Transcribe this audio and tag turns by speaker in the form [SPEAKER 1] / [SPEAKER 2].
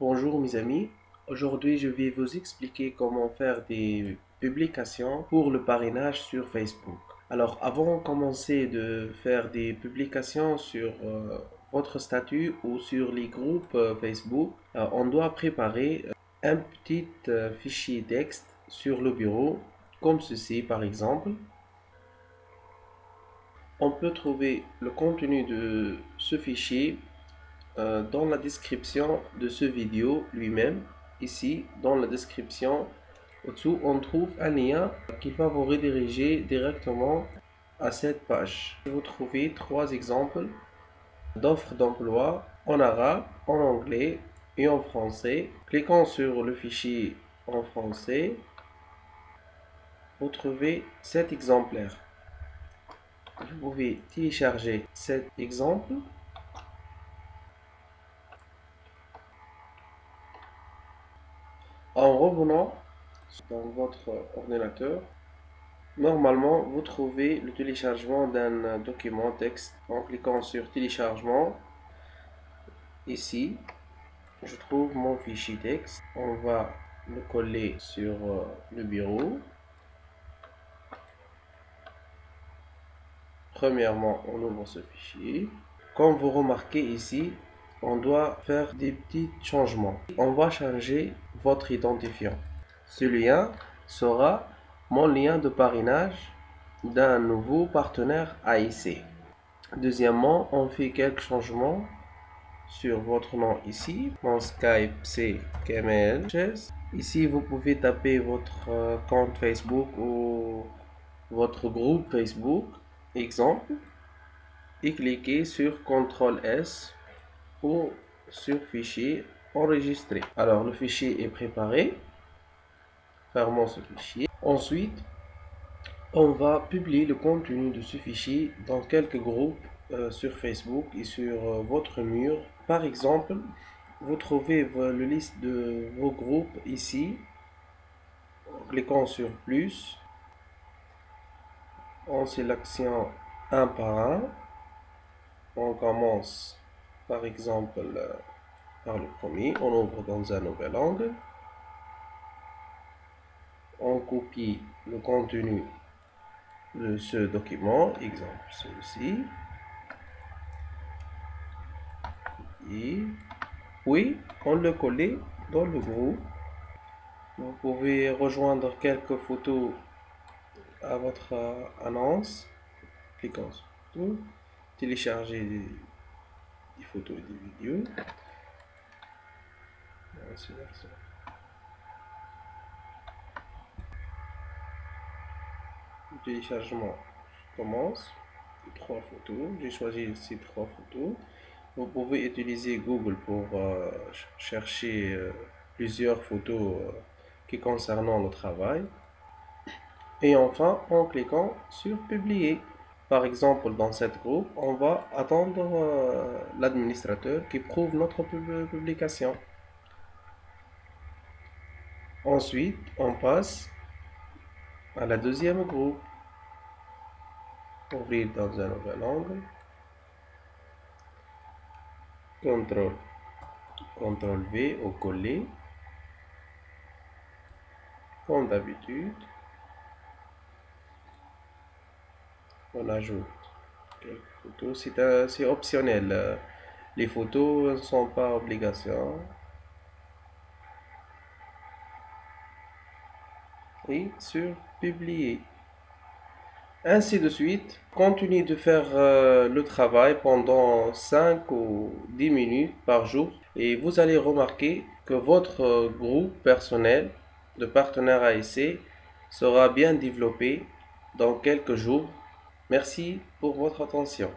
[SPEAKER 1] Bonjour mes amis, aujourd'hui je vais vous expliquer comment faire des publications pour le parrainage sur Facebook. Alors avant de commencer de faire des publications sur votre statut ou sur les groupes Facebook, on doit préparer un petit fichier texte sur le bureau, comme ceci par exemple. On peut trouver le contenu de ce fichier dans la description de ce vidéo lui-même. Ici, dans la description, au-dessous, on trouve un lien qui va vous rediriger directement à cette page. Vous trouvez trois exemples d'offres d'emploi en arabe, en anglais et en français. Cliquons sur le fichier en français. Vous trouvez cet exemplaire. Vous pouvez télécharger cet exemple. En revenant dans votre ordinateur, normalement, vous trouvez le téléchargement d'un document texte en cliquant sur téléchargement. Ici, je trouve mon fichier texte. On va le coller sur le bureau. Premièrement, on ouvre ce fichier. Comme vous remarquez ici, on doit faire des petits changements. On va changer votre identifiant. Ce lien sera mon lien de parrainage d'un nouveau partenaire AIC. Deuxièmement, on fait quelques changements sur votre nom ici. Mon Skype c'est Kamel Chez. Ici, vous pouvez taper votre compte Facebook ou votre groupe Facebook, exemple, et cliquer sur CTRL S ou sur fichier enregistré. Alors, le fichier est préparé. Fermons ce fichier. Ensuite, on va publier le contenu de ce fichier dans quelques groupes sur Facebook et sur votre mur. Par exemple, vous trouvez la liste de vos groupes ici. En cliquant sur plus, on sélectionne un par un. On commence par exemple par le premier. On ouvre dans un nouvel angle. On copie le contenu de ce document, exemple celui-ci. Et puis, on le colle dans le groupe. Vous pouvez rejoindre quelques photos à votre annonce. Cliquons sur tout. Télécharger des photos et des vidéos. Le téléchargement commence. Trois photos. J'ai choisi ces trois photos. Vous pouvez utiliser Google pour chercher plusieurs photos qui concernent le travail. Et enfin, en cliquant sur publier. Par exemple, dans cette groupe, on va attendre l'administrateur qui prouve notre publication. Ensuite, on passe à la deuxième groupe. Ouvrir dans un nouvel angle. CTRL V au coller. Comme d'habitude, on ajoute quelques photos. C'est optionnel. Les photos ne sont pas obligation. Et sur publier. Ainsi de suite, continuez de faire le travail pendant 5 ou 10 minutes par jour et vous allez remarquer que votre groupe personnel de partenaires AIC sera bien développé dans quelques jours. Merci pour votre attention.